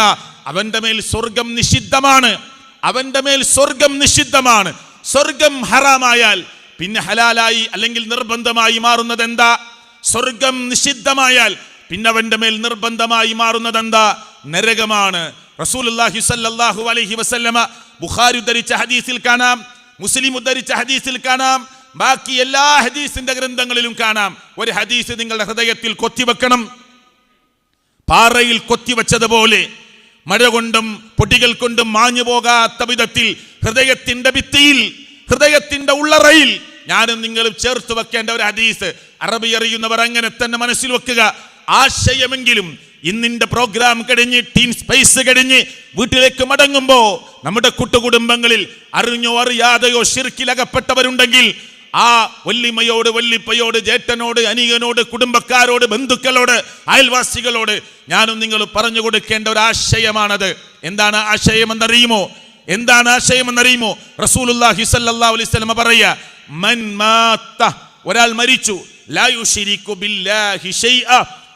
അവന്റെ മേൽ സ്വർഗ്ഗം നിഷിദ്ധമാണ്, അവന്റെ മേൽ സ്വർഗ്ഗം നിഷിദ്ധമാണ്. സ്വർഗ്ഗം ഹറാമായാൽ പിന്നെ ഹലാലായി അല്ലെങ്കിൽ നിർബന്ധമായി മാറുന്നത് എന്താ? സ്വർഗ്ഗം നിഷിദ്ധമായാൽ പിന്നെ അവന്റെ മേൽ നിർബന്ധമായി മാറുന്നത് എന്താ? നരകമാണ്. റസൂലുള്ളാഹി സ്വല്ലല്ലാഹു അലൈഹി വസല്ലമ ബുഖാരി ഉദ്ധരിച്ച ഹദീസിൽ കാണാം, മുസ്ലിം ഉദ്ധരിച്ച ഹദീസിൽ കാണാം, ബാക്കി എല്ലാ ഹദീസിന്റെ ഗ്രന്ഥങ്ങളിലും കാണാം. ഒരു ഹദീസ് നിങ്ങളുടെ ഹൃദയത്തിൽ കൊത്തിവെക്കണം. പാറയിൽ കൊത്തിവെച്ചതുപോലെ മഴ കൊണ്ടും പൊടികൾ കൊണ്ടും മാഞ്ഞു പോകാത്ത വിധത്തിൽ ഹൃദയത്തിന്റെ ഭിത്തിയിൽ, ഹൃദയത്തിന്റെ ഉള്ളറയിൽ ഞാനും നിങ്ങളും ചേർത്ത് വെക്കേണ്ട ഒരു ഹദീസ്. അറബി അറിയുന്നവർ അങ്ങനെ തന്നെ മനസ്സിൽ വെക്കുക. ആശയമെങ്കിലും ഇന്നിന്റെ പ്രോഗ്രാം കഴിഞ്ഞ്, ടീം സ്പേസ് കഴിഞ്ഞ് വീട്ടിലേക്ക് മടങ്ങുമ്പോ നമ്മുടെ കുടുംബങ്ങളിൽ അറിഞ്ഞോ അറിയാതെയോ ശിർക്കിലകപ്പെട്ടവരുണ്ടെങ്കിൽ ആ വല്ലിമ്മയോട്, വല്ലിപ്പയോട്, ജേട്ടനോട്, അനിയനോട്, കുടുംബക്കാരോട്, ബന്ധുക്കളോട്, അയൽവാസികളോട് ഞാനും നിങ്ങൾ പറഞ്ഞു കൊടുക്കേണ്ട ഒരു ആശയമാണത്. എന്താണ് ആശയമെന്നറിയുമോ? എന്താണ് ആശയമെന്നറിയുമോ? റസൂലുള്ളാഹി സ്വല്ലല്ലാഹു അലൈഹി വസല്ലം പറയാ, മൻ മാത, ഒരാൾ മരിച്ചു, ലാ യുശ്രികു ബില്ലാഹി ശൈഅ,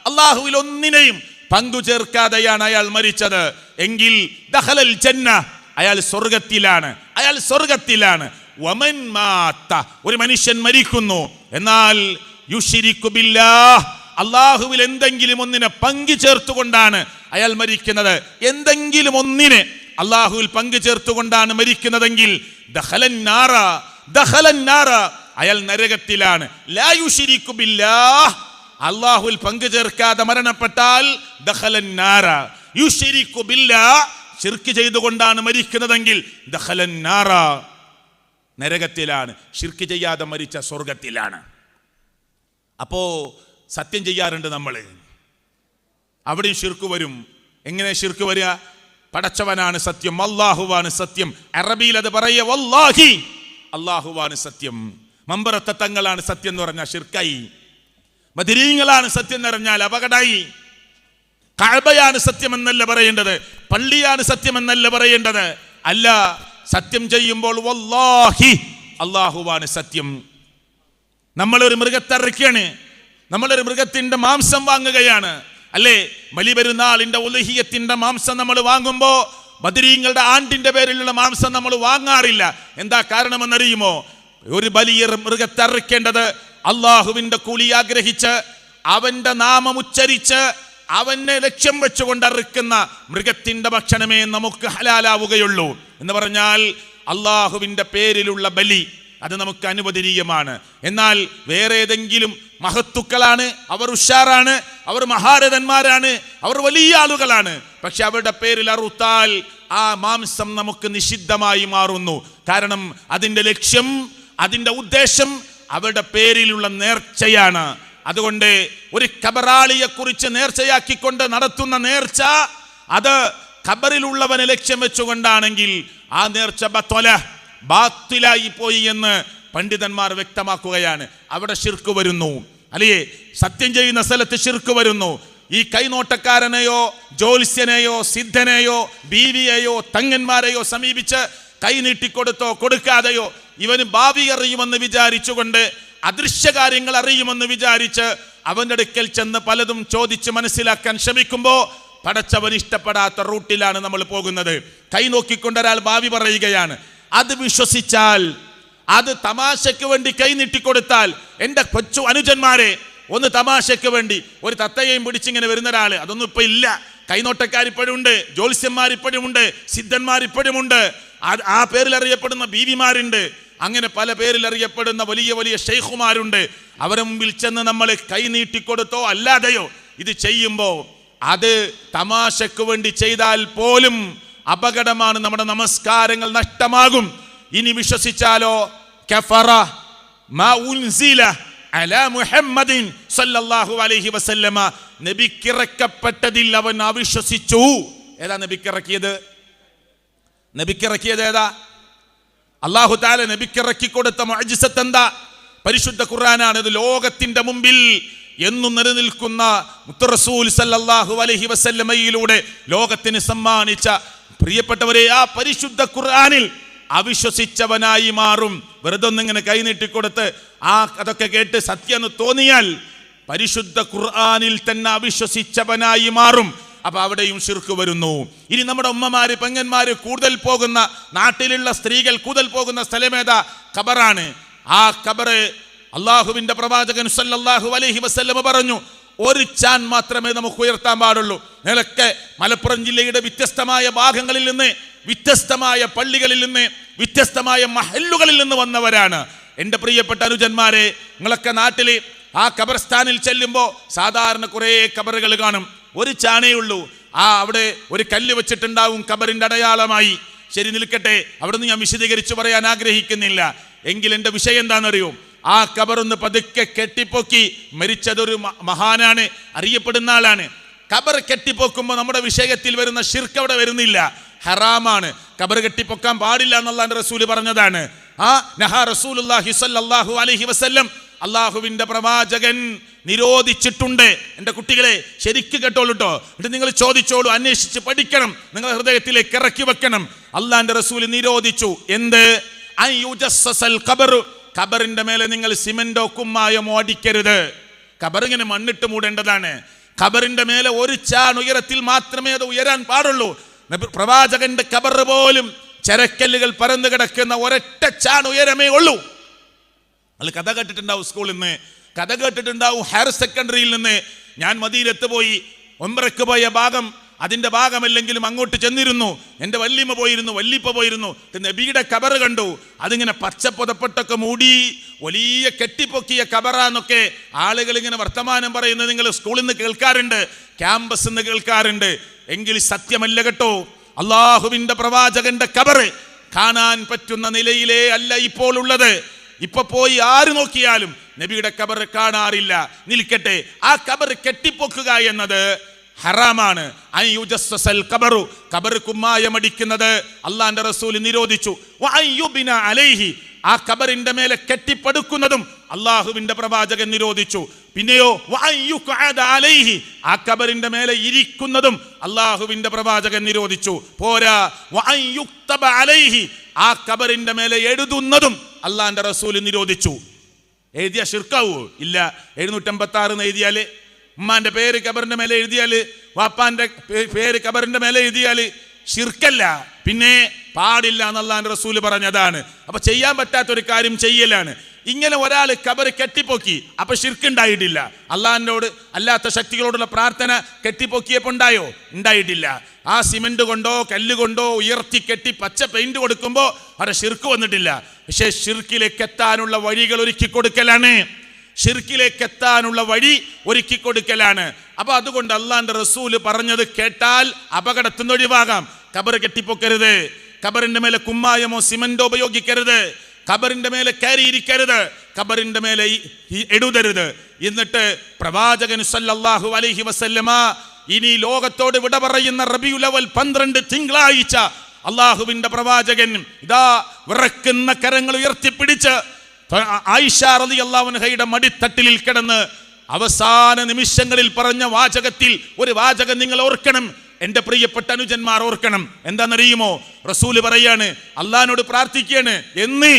അല്ലാഹുവിൽ ഒന്നിനെയും പങ്കു ചേർക്കാതെയാണ് അയാൾ മരിച്ചത് എങ്കിൽ ദഖലൽ ജന്ന, അയാൾ സ്വർഗ്ഗത്തിലാണ്, അയാൾ സ്വർഗ്ഗത്തിലാണ്. വമൻ മാത, ഒരു മനുഷ്യൻ മരിക്കുന്നു, എന്നാൽ യുശ്രികു ബില്ലാഹ്, അല്ലാഹുവിൽ എന്തെങ്കിലും ഒന്നിനെ പങ്കു ചേർത്തുകൊണ്ടാണ് അയാൾ മരിക്കുന്നത്, എന്തെങ്കിലും ഒന്നിനെ അല്ലാഹുവിൽ പങ്കു ചേർത്തുകൊണ്ടാണ് മരിക്കുന്നതെങ്കിൽ ദഖലൻ നാറ, ദഖലൻ നാറ, അയാൾ നരകത്തിലാണ്. ലാ യുശ്രികു ബില്ലാഹ്, അല്ലാഹുവിൽ പങ്കു ചേർക്കാതെ മരണപ്പെട്ടാൽ ദഖലൻ നാറ. യുശ്രികു ബില്ലാഹ്, ശിർക്ക് ചെയ്തുകൊണ്ടാണ് മരിക്കുന്നതെങ്കിൽ ദഖലൻ നാറ, നരകത്തിലാണ്. ശിർക്ക് ചെയ്യാതെ മരിച്ച സ്വർഗത്തിലാണ്. അപ്പോ സത്യം ചെയ്യാറുണ്ട് നമ്മൾ, അവിടെയും ശിർക്ക് വരും. എങ്ങനെ ശിർക്ക് വരിക? പടച്ചവനാണ് സത്യം, അല്ലാഹുവാണ് സത്യം. അറബിയിൽ അത് പറയ വല്ലാഹി, അല്ലാഹുവാണ് സത്യം. മമ്പറത്തെ തങ്ങളാണ് സത്യം എന്ന് പറഞ്ഞാൽ ശിർക്കായി. ബദരീങ്ങളാണ് സത്യം എന്ന് പറഞ്ഞാൽ അപകടമായി. കഅബയാണ് സത്യം എന്നല്ല പറയേണ്ടത്, പള്ളിയാണ് സത്യം എന്നല്ല പറയേണ്ടത്. അല്ല, സത്യം ചെയ്യുമ്പോൾ വല്ലാഹി, അല്ലാഹുവാണ് സത്യം. നമ്മളൊരു മൃഗത്തെ അറുക്കുകയാണ്, നമ്മളൊരു മൃഗത്തിന്റെ മാംസം വാങ്ങുകയാണ്, അല്ലേ? ബലിപെരുന്നാളിന്റെ ഉലഹിയത്തിന്റെ മാംസം നമ്മൾ വാങ്ങുമ്പോ ബദരീങ്ങളുടെ ആണ്ടിന്റെ പേരിലുള്ള മാംസം നമ്മൾ വാങ്ങാറില്ല. എന്താ കാരണമെന്നറിയുമോ? ഒരു വലിയ മൃഗത്തെ അറുക്കേണ്ടത് അള്ളാഹുവിന്റെ കൂലി ആഗ്രഹിച്ച്, അവന്റെ നാമം ഉച്ചരിച്ച്, അവനെ ലക്ഷ്യം വെച്ചുകൊണ്ട് അറുക്കുന്ന മൃഗത്തിന്റെ ഭക്ഷണമേ നമുക്ക് ഹലാലാവുകയുള്ളൂ. എന്ന് പറഞ്ഞാൽ അള്ളാഹുവിന്റെ പേരിലുള്ള ബലി അത് നമുക്ക് അനുവദനീയമാണ്. എന്നാൽ വേറെ ഏതെങ്കിലും മഹത്തുക്കളാണ്, അവർ ഉഷാറാണ്, അവർ മഹാരഥന്മാരാണ്, അവർ വലിയ ആളുകളാണ്, പക്ഷെ അവരുടെ പേരിൽ അറുത്താൽ ആ മാംസം നമുക്ക് നിഷിദ്ധമായി മാറുന്നു. കാരണം അതിന്റെ ലക്ഷ്യം, അതിന്റെ ഉദ്ദേശം അവരുടെ പേരിലുള്ള നേർച്ചയാണ്. അതുകൊണ്ട് ഒരു ഖബറാളിയെ കുറിച്ച് നേർച്ചയാക്കിക്കൊണ്ട് നടത്തുന്ന നേർച്ച അത് ഖബറിലുള്ളവനെ ലക്ഷ്യം വെച്ചുകൊണ്ടാണെങ്കിൽ ആ നേർച്ച ബാത്തിലായി പോയി എന്ന് പണ്ഡിതന്മാർ വ്യക്തമാക്കുകയാണ്. അവിടെ ശിർക്ക് വരുന്നു, അല്ലേ? സത്യം ചെയ്യുന്ന സ്ഥലത്ത് ശിർക്ക് വരുന്നു. ഈ കൈനോട്ടക്കാരനെയോ ജ്യോത്സ്യനെയോ സിദ്ധനെയോ ബീവിയെയോ തങ്ങന്മാരെയോ സമീപിച്ച് കൈ നീട്ടിക്കൊടുത്തോ കൊടുക്കാതെയോ ഇവന് ഭാവി അറിയുമെന്ന് വിചാരിച്ചുകൊണ്ട്, അദൃശ്യകാര്യങ്ങൾ അറിയുമെന്ന് വിചാരിച്ച് അവന്റെ അടുക്കൽ ചെന്ന് പലതും ചോദിച്ച് മനസ്സിലാക്കാൻ ശ്രമിക്കുമ്പോൾ പടച്ചവൻ ഇഷ്ടപ്പെടാത്ത റൂട്ടിലാണ് നമ്മൾ പോകുന്നത്. കൈ നോക്കിക്കൊണ്ട് ഒരാൾ ഭാവി പറയുകയാണ്, അത് വിശ്വസിച്ചാൽ, അത് തമാശയ്ക്ക് വേണ്ടി കൈ നീട്ടിക്കൊടുത്താൽ, എൻ്റെ കൊച്ചു അനുജന്മാരെ, ഒന്ന് തമാശയ്ക്ക് വേണ്ടി ഒരു തത്തയെയും പിടിച്ചിങ്ങനെ വരുന്ന ഒരാള്, അതൊന്നും ഇപ്പൊ ഇല്ല. കൈനോട്ടക്കാരിപ്പോഴും ഉണ്ട്, ജ്യോത്സ്യന്മാരിപ്പോഴും ഉണ്ട്, സിദ്ധന്മാരിപ്പോഴും ഉണ്ട്, ആ പേരിൽ അറിയപ്പെടുന്ന ബീവിമാരുണ്ട്, അങ്ങനെ പല പേരിൽ അറിയപ്പെടുന്ന വലിയ വലിയ ഷെയ്ഖുമാരുണ്ട്. അവരെ മുമ്പിൽ ചെന്ന് നമ്മൾ കൈ നീട്ടിക്കൊടുത്തോ അല്ലാതെയോ ഇത് ചെയ്യുമ്പോൾ അത് തമാശക്ക് വേണ്ടി ചെയ്താൽ പോലും അപകടമാണ്, നമ്മുടെ നമസ്കാരങ്ങൾ നഷ്ടമാകും. ഇനി വിശ്വസിച്ചാലോ, കഫറ മാ ഉൻസില അലാ മുഹമ്മദിൻ സല്ലല്ലാഹു അലൈഹി വസല്ലമ, നബിക്കിറക്കപ്പെട്ടതിൽ അവൻ അവിശ്വസിച്ചു. ഏതാ നബിക്കിറക്കിയത്? നബിക്കിറക്കിയത് ഏതാ? അല്ലാഹു തആല നബിക്കിറക്കി കൊടുത്ത മുഅ്ജിസത്ത് എന്താ? പരിശുദ്ധ ഖുർആനാണ്. ഇത് ലോകത്തിന്റെ മുമ്പിൽ എന്നും നിലനിൽക്കുന്ന മുത്ത് റസൂൽ സല്ലല്ലാഹു അലൈഹി വസല്ലമയിലൂടെ ലോകത്തിന് സമ്മാനിച്ച പ്രിയപ്പെട്ടവരെ, ആ പരിശുദ്ധ ഖുർആനിൽ അവിശ്വസിച്ചവനായി മാറും. വെറുതെ ഒന്നിങ്ങനെ കൈനീട്ടിക്കൊടുത്ത് അതൊക്കെ കേട്ട് സത്യം തോന്നിയാൽ പരിശുദ്ധ ഖുർആനിൽ തന്നെ അവിശ്വസിച്ചവനായി മാറും. അപ്പൊ അവിടെയും ശിർക്ക് വരുന്നു. ഇനി നമ്മുടെ ഉമ്മമാര് പെങ്ങന്മാര് കൂടുതൽ പോകുന്ന, നാട്ടിലുള്ള സ്ത്രീകൾ കൂടുതൽ പോകുന്ന സ്ഥലമേതാ? ഖബറാണ്. ആ ഖബറ് അള്ളാഹുവിന്റെ പ്രവാചകൻ സല്ലല്ലാഹു അലൈഹി വസല്ലം പറഞ്ഞു, ഒരു ചാൻ മാത്രമേ നമുക്ക് ഉയർത്താൻ പാടുള്ളൂ. നിലക്കെ മലപ്പുറം ജില്ലയുടെ വ്യത്യസ്തമായ ഭാഗങ്ങളിൽ നിന്ന്, വ്യത്യസ്തമായ പള്ളികളിൽ നിന്ന്, വ്യത്യസ്തമായ മഹല്ലുകളിൽ നിന്ന് വന്നവരാണ് എൻ്റെ പ്രിയപ്പെട്ട അനുജന്മാരെ. നിങ്ങളൊക്കെ നാട്ടില് ആ ഖബർസ്ഥാനിൽ ചെല്ലുമ്പോൾ സാധാരണ കുറേ ഖബറുകൾ കാണും. ഒരു ചാണേ ഉള്ളൂ. അവിടെ ഒരു കല്ല് വെച്ചിട്ടുണ്ടാവും ഖബറിന്റെ അടയാളമായി. ശരി, നിൽക്കട്ടെ, അവിടെ നിന്ന് ഞാൻ വിശദീകരിച്ചു പറയാൻ ആഗ്രഹിക്കുന്നില്ല. എങ്കിൽ എൻ്റെ വിഷയം എന്താണെന്നറിയോ? ആ ഖബറൊന്ന് പതുക്കെ കെട്ടിപ്പൊക്കി, മരിച്ചതൊരു മഹാനാണ്, അറിയപ്പെടുന്ന ആളാണ്. ഖബർ കെട്ടിപ്പൊക്കുമ്പോൾ നമ്മുടെ വിഷയത്തിൽ വരുന്ന ശിർക്ക് അവിടെ വരുന്നില്ല, ഹറാമാണ്. ഖബർ കെട്ടിപ്പൊക്കാൻ പാടില്ല എന്നുള്ള റസൂല് പറഞ്ഞതാണ്. നഹാ റസൂലുള്ളാഹി സ്വല്ലല്ലാഹു അലൈഹി വസല്ലം, അള്ളാഹുവിന്റെ പ്രവാചകൻ നിരോധിച്ചിട്ടുണ്ട്. എൻ്റെ കുട്ടികളെ ശരിക്ക് കേട്ടോളൂട്ടോ. എന്നിട്ട് നിങ്ങൾ ചോദിച്ചോളൂ, അന്വേഷിച്ച് പഠിക്കണം, നിങ്ങൾ ഹൃദയത്തിലേക്ക് ഇറക്കി വെക്കണം. അള്ളാന്റെ റസൂൽ നിരോധിച്ചു. എന്ത്? ഖബറിന്റെ മേലെ നിങ്ങൾ സിമന്റോ കുമ്മായമോ അടിക്കരുത്. ഖബറിങ്ങനെ മണ്ണിട്ട് മൂടേണ്ടതാണ്. ഖബറിന്റെ മേലെ ഒരു ചാൺ ഉയരത്തിൽ മാത്രമേ അത് ഉയരാൻ പാടുള്ളൂ. പ്രവാചകന്റെ ഖബർ പോലും ചരക്കല്ലുകൾ പരന്നു കിടക്കുന്ന ഒരൊറ്റ ചാൺ ഉയരമേ ഉള്ളൂ. അത് കഥ കേട്ടിട്ടുണ്ടാവും, സ്കൂളിൽ നിന്ന് കഥ കേട്ടിട്ടുണ്ടാവും, ഹയർ സെക്കൻഡറിയിൽ നിന്ന്. ഞാൻ മദീനത്ത് പോയി ഉംറയ്ക്ക് പോയ ഭാഗം, അതിന്റെ ഭാഗമല്ലെങ്കിലും അങ്ങോട്ട് ചെന്നിരുന്നു. എൻ്റെ വല്യമ്മ പോയിരുന്നു, വല്ലിപ്പ പോയിരുന്നു. നബിയുടെ ഖബർ കണ്ടു. അതിങ്ങനെ പച്ചപ്പുതപ്പെട്ടൊക്കെ മൂടി വലിയ കെട്ടിപ്പൊക്കിയ ഖബറാന്നൊക്കെ ആളുകൾ ഇങ്ങനെ വർത്തമാനം പറയുന്നത് നിങ്ങൾ സ്കൂളിൽ നിന്ന് കേൾക്കാറുണ്ട്, ക്യാമ്പസിൽ നിന്ന് കേൾക്കാറുണ്ട്. എങ്കിൽ സത്യമല്ല കേട്ടോ. അള്ളാഹുവിന്റെ പ്രവാചകന്റെ ഖബർ കാണാൻ പറ്റുന്ന നിലയിലേ അല്ല ഇപ്പോൾ ഉള്ളത്. ഇപ്പൊ പോയി ആര് നോക്കിയാലും നബിയുടെ ഖബർ കാണാറില്ല. നിൽക്കട്ടെ, ആ ഖബർ കെട്ടിപ്പൊക്കുക എന്നത് ഹറാമാണ്. ഖബർ കുമ്മായമടിക്കുന്നത് അള്ളാന്റെ റസൂൽ നിരോധിച്ചു. ആ ഖബറിന്റെ മേലെ കെട്ടിപ്പടുക്കുന്നതും അള്ളാഹുവിന്റെ പ്രവാചകൻ നിരോധിച്ചു. പിന്നെയോ ആ ഖബറിന്റെ മേലെ ഇരിക്കുന്നതും അള്ളാഹുവിന്റെ പ്രവാചകൻ നിരോധിച്ചു. പോരാ, ആ ഖബറിന്റെ മേലെ എഴുതുന്നതും അള്ളാന്റെ റസൂൽ നിരോധിച്ചു. എഴുതിയ ശിർക്കാവോ? ഇല്ല. 756 എഴുതിയാല്, ഉമ്മാന്റെ പേര് ഖബറിന്റെ മേലെ എഴുതിയാല്, വാപ്പാന്റെ പേര് ഖബറിന്റെ മേലെ എഴുതിയാല് ശിർക്കല്ല. പിന്നെ പാടില്ല എന്ന് അള്ളാന്റെ റസൂൽ പറഞ്ഞതാണ്. അപ്പൊ ചെയ്യാൻ പറ്റാത്തൊരു കാര്യം ചെയ്യലാണ്. ഇങ്ങനെ ഒരാൾ ഖബർ കെട്ടിപ്പൊക്കി, അപ്പൊ ശിർക്കുണ്ടായിട്ടില്ല. അള്ളാഹിനോട് അല്ലാത്ത ശക്തികളോടുള്ള പ്രാർത്ഥന കെട്ടിപ്പൊക്കിയപ്പോ ഉണ്ടായോ? ഉണ്ടായിട്ടില്ല. ആ സിമെന്റ് കൊണ്ടോ കല്ലുകൊണ്ടോ ഉയർത്തി കെട്ടി പച്ച പെയിന്റ് കൊടുക്കുമ്പോ അവിടെ ശിർക്ക് വന്നിട്ടില്ല. പക്ഷെ ശിർക്കിലേക്ക് എത്താനുള്ള വഴികൾ ഒരുക്കി കൊടുക്കലാണ്. ഷിർക്കിലേക്ക് എത്താനുള്ള വഴി ഒരുക്കി കൊടുക്കലാണ്. അപ്പൊ അതുകൊണ്ട് അള്ളാന്റെ റസൂല് പറഞ്ഞത് കേട്ടാൽ അപകടത്തിൽ നിന്ന് ഒഴിവാകാം. ഖബർ കെട്ടിപ്പൊക്കരുത്, ഖബറിന്റെ മേലെ കുമ്മായമോ സിമന്റോ ഉപയോഗിക്കരുത്, ഖബറിന്റെ മേലെ കയറിയിരിക്കരുത്, ഖബറിന്റെ മേലെ എഴുതരുത്. എന്നിട്ട് പ്രവാചകൻ സല്ലല്ലാഹു അലൈഹി വസല്ലമ ഇനി ലോകത്തോട് വിട പറയുന്ന റബീഉൽ അവൽ 12 തിങ്കളാഴ്ച അള്ളാഹുവിന്റെ പ്രവാചകൻ ഇതാ വിറക്കുന്ന കരങ്ങൾ ഉയർത്തിപ്പിടിച്ച് ആയിഷ റളിയല്ലാഹു അൻഹയുടെ മടിത്തട്ടിലിൽ കിടന്ന് അവസാന നിമിഷങ്ങളിൽ പറഞ്ഞ വാചകത്തിൽ ഒരു വാചകം നിങ്ങൾ ഓർക്കണം, എൻ്റെ പ്രിയപ്പെട്ട അനുജന്മാർ ഓർക്കണം. എന്താണെന്നറിയുമോ? റസൂല് പറയാണ്, അള്ളാഹിനോട് പ്രാർത്ഥിക്കുകയാണ്. എന്ന്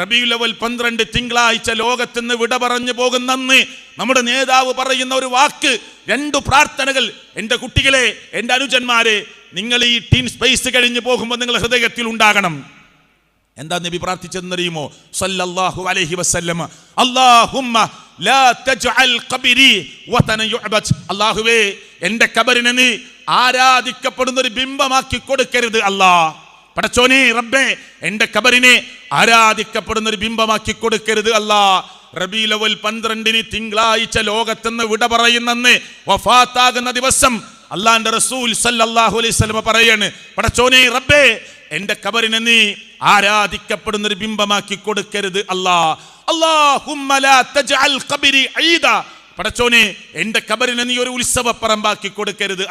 റബീഉൽ അവൽ 12 തിങ്കളാഴ്ച ലോകത്തുനിന്ന് വിട പറഞ്ഞു പോകുന്നെന്ന് നമ്മുടെ നേതാവ് പറയുന്ന ഒരു വാക്ക്, 2 പ്രാർത്ഥനകൾ എൻ്റെ കുട്ടികളെ, എൻ്റെ അനുജന്മാരെ, നിങ്ങൾ ഈ ടീൻ സ്പേസ് കഴിഞ്ഞ് പോകുമ്പോൾ നിങ്ങൾ ഹൃദയത്തിൽ ഉണ്ടാകണം. എന്താ നബി പ്രാർത്ഥിച്ചെന്നറിയുമോ? സല്ലല്ലാഹു അലൈഹി വസല്ലം, അല്ലാഹുമ്മ ലാ തജ്അൽ ഖബരി വതന യുഅബദ്. അല്ലാഹുവേ, എൻ്റെ ഖബറിനെ നീ ആരാധിക്കപ്പെടുന്ന ഒരു ബിംബമാക്കി കൊടുക്കരുത്. അല്ലാഹ് പടച്ചോനെ റബ്ബേ, എൻ്റെ ഖബറിനെ ആരാധിക്കപ്പെടുന്ന ഒരു ബിംബമാക്കി കൊടുക്കരുത്. അല്ലാഹ് റബീഉൽ അവൽ 12 തിങ്കളാഴ്ച ലോകത്തുനിന്ന് വിട പറയുന്നെന്ന് വഫാത്താകുന്ന ദിവസം അള്ളാന്റെ റസൂൽ സല്ലല്ലാഹു അലൈഹി വസല്ലം പറയാണ്, പടച്ചോനെ റബ്ബേ, എൻ്റെ ഖബറിനെ നീ ആരാധിക്കപ്പെടുന്ന ഒരു ബിംബമാക്കി കൊടുക്കരുത്. അല്ലാഹുമ്മ ലാ തജ്അൽ ഖബരി ഈദ. പടച്ചോനെ, എൻ്റെ ഖബറിനെ നീ ഒരു ഉത്സവപ്പറമ്പാക്കി കൊടുക്കരുത്.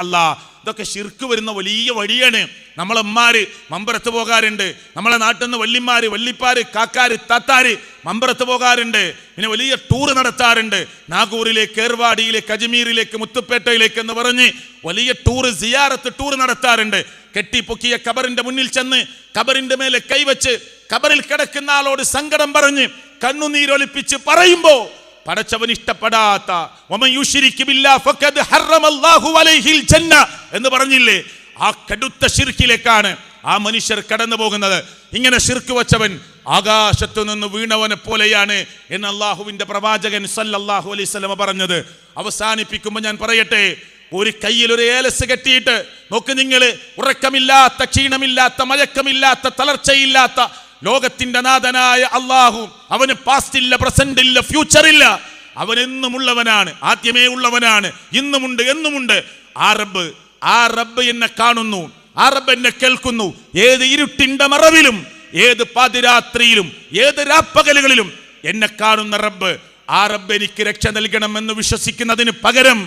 ഇതൊക്കെ ശിർക്ക് വരുന്ന വലിയ വഴിയാണ്. നമ്മളമ്മാര് മമ്പറത്ത് പോകാറുണ്ട്, നമ്മളെ നാട്ടിൽ നിന്ന് വല്യമാര്, വല്ലിപ്പാര്, കാക്കാര്, താത്താര് മമ്പറത്ത് പോകാറുണ്ട്. പിന്നെ വലിയ ടൂർ നടത്താറുണ്ട്. നാഗൂറിലേക്ക്, ഏർവാടിയിലേക്ക്, അജ്മീറിലേക്ക്, മുത്തുപ്പേട്ടയിലേക്ക് എന്ന് പറഞ്ഞ് വലിയ ടൂർ, സിയാറത്ത് ടൂർ നടത്താറുണ്ട്. കെട്ടിപ്പൊക്കിയ ഖബറിന്റെ മുന്നിൽ ചെന്ന് ഖബറിന്റെ മേലെ കൈവച്ച് ഖബറിൽ കിടക്കുന്ന ആളോട് സങ്കടം പറഞ്ഞ് കണ്ണുനീരൊലിപ്പിച്ച് പറയുമ്പോ പടച്ചവൻ ഇഷ്ടപ്പെടാത്ത എന്ന് പറഞ്ഞില്ലേ, ആ കടുത്ത ശിർക്കിലേക്കാണ് ആ മനുഷ്യർ കടന്നു പോകുന്നത്. ഇങ്ങനെ ശിർക്ക് വച്ചവൻ ആകാശത്തു നിന്ന് വീണവനെ പോലെയാണ് എന്ന് അള്ളാഹുവിന്റെ പ്രവാചകൻ സല്ലല്ലാഹു അലൈഹി വസല്ലം പറഞ്ഞത്. അവസാനിപ്പിക്കുമ്പോൾ ഞാൻ പറയട്ടെ, ഒരു കയ്യിൽ ഒരു ഏലസ് കെട്ടിയിട്ട് നോക്ക് നിങ്ങൾ, ഉറക്കമില്ലാത്ത, ക്ഷീണമില്ലാത്ത, മയക്കമില്ലാത്ത, തളർച്ചയില്ലാത്ത ലോകത്തിന്റെ നാഥനായ അള്ളാഹു, അവന് പാസ്റ്റ് ഇല്ല, പ്രസന്റ് ഇല്ല, ഫ്യൂച്ചർ ഇല്ല. അവൻ എന്നും ഉള്ളവനാണ്, ആദ്യമേ ഉള്ളവനാണ്, ഇന്നുമുണ്ട്, എന്നുമുണ്ട്. ആ റബ്ബ് എന്നെ കാണുന്നു, ആ റബ്ബ് എന്നെ കേൾക്കുന്നു. ഏത് ഇരുട്ടിന്റെ മറവിലും, ഏത് പാതിരാത്രിയിലും, ഏത് രാപ്പകലുകളിലും എന്നെ കാണുന്ന റബ്ബ്, ആ റബ്ബ് എനിക്ക് രക്ഷ നൽകണമെന്ന് വിശ്വസിക്കുന്നതിന് പകരം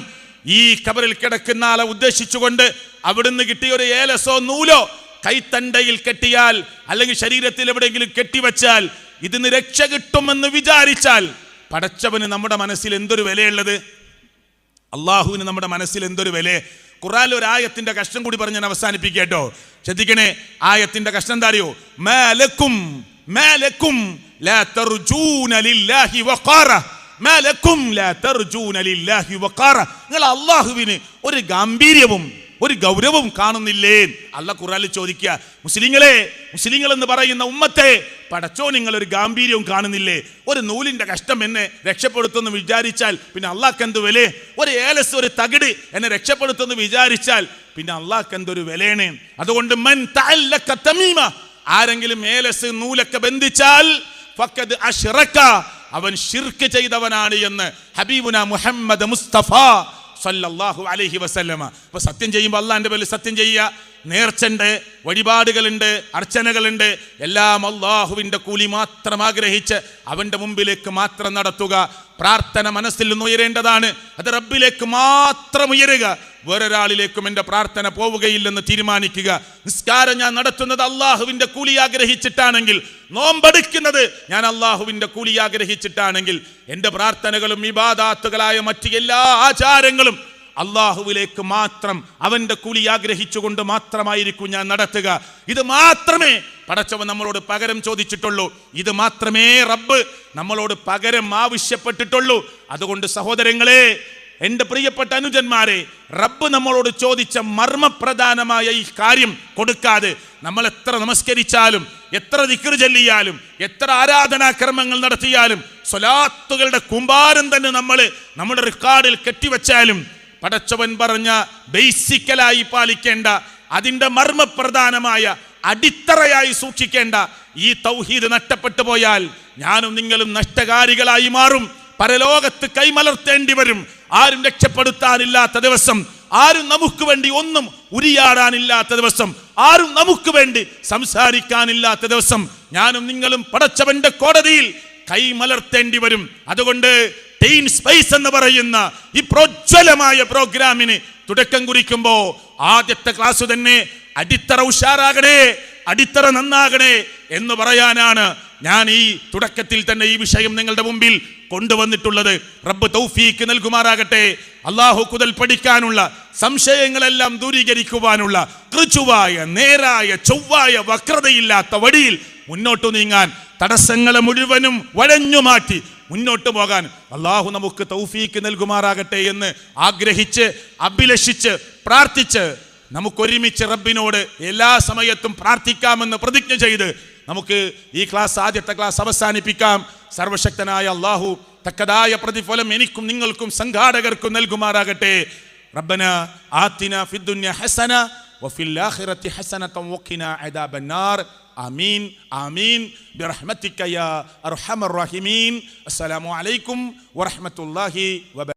ഈ ഖബറിൽ കിടക്കുന്ന ആളെ ഉദ്ദേശിച്ചുകൊണ്ട് അവിടുന്ന് കിട്ടിയ ഒരു ഏലസോ നൂലോ കൈത്തണ്ടയിൽ കെട്ടിയാൽ അല്ലെങ്കിൽ ശരീരത്തിൽ എവിടെയെങ്കിലും കെട്ടിവെച്ചാൽ ഇതിന് രക്ഷ കിട്ടുമെന്ന് വിചാരിച്ചാൽ പടച്ചവന് നമ്മുടെ മനസ്സിൽ എന്തൊരു വിലയുള്ളത്, അള്ളാഹുവിന് നമ്മുടെ മനസ്സിൽ എന്തൊരു വില. ഖുർആനിൽ ഒരു ആയത്തിന്റെ കഷ്ണം കൂടി പറഞ്ഞ് ഞാൻ അവസാനിപ്പിക്കട്ടോ. ശ്രദ്ധിക്കണേ, ആയത്തിന്റെ കഷ്ണം എന്താ അറിയോ? മാലക്കും ലാ തർജൂന ലില്ലാഹി വഖാറ, മാലക്കും ലാ തർജൂന ലില്ലാഹി വഖാറ. നിങ്ങൾ അള്ളാഹുവിന് ഒരു ഗാംഭീര്യവും ഒരു ഗൗരവവും കാണുന്നില്ലേ? അല്ലാഹ് ഖുർആനിൽ ചോദിക്കുക, മുസ്ലിങ്ങൾ എന്ന് പറയുന്ന ഉമ്മത്തെ, പടച്ചോ നിങ്ങൾ ഒരു ഗാംഭീര്യവും കാണുന്നില്ലേ? ഒരു നൂലിന്റെ കഷ്ടം എന്നെ രക്ഷപ്പെടുത്തുമെന്ന് വിചാരിച്ചാൽ പിന്നെ അള്ളാഹ്ക്ക് എന്ത് വില? ഒരു ഏലസ്, ഒരു തകിട് എന്നെ രക്ഷപ്പെടുത്തുമെന്ന് വിചാരിച്ചാൽ പിന്നെ അള്ളാഹ്ക്ക് എന്തൊരു വിലയാണ്? അതുകൊണ്ട് മൻ തഅല്ലക തമീമ, ആരെങ്കിലും ഏലസ് നൂലൊക്കെ ബന്ധിച്ചാൽ ഫഖദ് അശ്റക, അവൻ ശിർക്ക് ചെയ്തവനാണ് എന്ന് ഹബീബുന മുഹമ്മദ് മുസ്തഫ സല്ലല്ലാഹു അലൈഹി വസല്ലമ. അപ്പൊ സത്യം ചെയ്യുമ്പോൾ അള്ളാഹിന്റെ പേരിൽ സത്യം ചെയ്യുക. നേർച്ചയുണ്ട്, വഴിപാടുകളുണ്ട്, അർച്ചനകളുണ്ട്, എല്ലാം അള്ളാഹുവിന്റെ കൂലി മാത്രം ആഗ്രഹിച്ച് അവന്റെ മുമ്പിലേക്ക് മാത്രം നടത്തുക. പ്രാർത്ഥന മനസ്സിൽ നിന്ന് ഉയരേണ്ടതാണ്. അത് റബ്ബിലേക്ക് മാത്രം ഉയരുക. വേറൊരാളിലേക്കും എൻ്റെ പ്രാർത്ഥന പോവുകയില്ലെന്ന് തീരുമാനിക്കുക. നിസ്കാരം ഞാൻ നടത്തുന്നത് അള്ളാഹുവിന്റെ കൂലി ആഗ്രഹിച്ചിട്ടാണെങ്കിൽ, നോമ്പെടുക്കുന്നത് ഞാൻ അള്ളാഹുവിന്റെ കൂലി ആഗ്രഹിച്ചിട്ടാണെങ്കിൽ, എൻ്റെ പ്രാർത്ഥനകളും ഇബാദാത്തുകളായ മറ്റ് എല്ലാ ആചാരങ്ങളും അള്ളാഹുവിലേക്ക് മാത്രം അവന്റെ കൂലി ആഗ്രഹിച്ചുകൊണ്ട് മാത്രമായിരിക്കും ഞാൻ നടത്തുക. ഇത് മാത്രമേ പടച്ചവൻ നമ്മളോട് പകരം ചോദിച്ചിട്ടുള്ളൂ. ഇത് മാത്രമേ റബ്ബ് നമ്മളോട് പകരം ആവശ്യപ്പെട്ടിട്ടുള്ളൂ. അതുകൊണ്ട് സഹോദരങ്ങളെ, എൻ്റെ പ്രിയപ്പെട്ട അനുജന്മാരെ, റബ്ബ് നമ്മളോട് ചോദിച്ച മർമ്മപ്രധാനമായ ഈ കാര്യം കൊടുക്കാതെ നമ്മൾ എത്ര നമസ്കരിച്ചാലും, എത്ര ദിക്ർ ചൊല്ലിയാലും, എത്ര ആരാധനാകർമ്മങ്ങൾ നടത്തിയാലും, സ്വലാത്തുകളുടെ കൂമ്പാരം തന്നെ നമ്മൾ നമ്മുടെ റിക്കാർഡിൽ കെട്ടിവെച്ചാലും, പടച്ചവൻ പറഞ്ഞ ബേസിക്കലായി പാലിക്കേണ്ട, അതിൻ്റെ മർമ്മപ്രധാനമായ അടിത്തറയായി സൂക്ഷിക്കേണ്ട ഈ തൗഹീദ് നഷ്ടപ്പെട്ടു പോയാൽ ഞാനും നിങ്ങളും നഷ്ടകാരികളായി മാറും. പരലോകത്ത് കൈമലർത്തേണ്ടി വരും. ആരും രക്ഷപ്പെടുത്താനില്ലാത്ത ദിവസം, ആരും നമുക്ക് വേണ്ടി ഒന്നും ഉരിയാടാനില്ലാത്ത ദിവസം, ആരും നമുക്ക് വേണ്ടി സംസാരിക്കാനില്ലാത്ത ദിവസം ഞാനും നിങ്ങളും പടച്ചവന്റെ കോടതിയിൽ കൈമലർത്തേണ്ടി വരും. അതുകൊണ്ട് ടീൻ സ്പേസ് എന്ന് പറയുന്ന ഈ പ്രോജ്വലമായ പ്രോഗ്രാമിന് തുടക്കം കുറിക്കുമ്പോൾ ആദ്യത്തെ ക്ലാസ് തന്നെ അടിത്തറ ഉഷാറാകണേ, അടിത്തറ നന്നാകണേ എന്ന് പറയാനാണ് ഞാൻ ഈ തുടക്കത്തിൽ തന്നെ ഈ വിഷയം നിങ്ങളുടെ മുമ്പിൽ കൊണ്ടുവന്നിട്ടുള്ളത്. റബ്ബ് തൗഫീക്ക് നൽകുമാറാകട്ടെ. അല്ലാഹു കുതൽ പഠിക്കാനുള്ള, സംശയങ്ങളെല്ലാം ദൂരീകരിക്കുവാനുള്ള കൃചുവായ, നേരായ, ചൊവ്വായ, വക്രതയില്ലാത്ത വഴിയിൽ മുന്നോട്ടു നീങ്ങാൻ, തടസ്സങ്ങളെ മുഴുവനും വഴഞ്ഞു മാറ്റി മുന്നോട്ട് പോകാൻ അല്ലാഹു നമുക്ക് തൗഫീക്ക് നൽകുമാറാകട്ടെ എന്ന് ആഗ്രഹിച്ച്, അഭിലഷിച്ച്, പ്രാർത്ഥിച്ച് നമുക്കൊരുമിച്ച് റബ്ബിനോട് എല്ലാ സമയത്തും പ്രാർത്ഥിക്കാമെന്ന് പ്രതിജ്ഞ ചെയ്ത് നമുക്ക് ഈ ക്ലാസ്, ആദ്യത്തെ ക്ലാസ് അവസാനിപ്പിക്കാം. സർവശക്തനായ അല്ലാഹു തക്കതായ പ്രതിഫലം എനിക്കും നിങ്ങൾക്കും സംഘാടകർക്കും നൽകുമാറാകട്ടെ. റബ്ബന ആതിന ഫിദ്ദുനിയ ഹസന വഫിൽ ആഖിറതി ഹസനതൻ വഖിനാ അദാബന്നാർ. ആമീൻ ആമീൻ ബിറഹ്മതിക യാ അർഹമർ റഹീമീൻ. അസ്സലാമു അലൈക്കും വറഹ്മത്തുള്ളാഹി വബറകാതുഹു.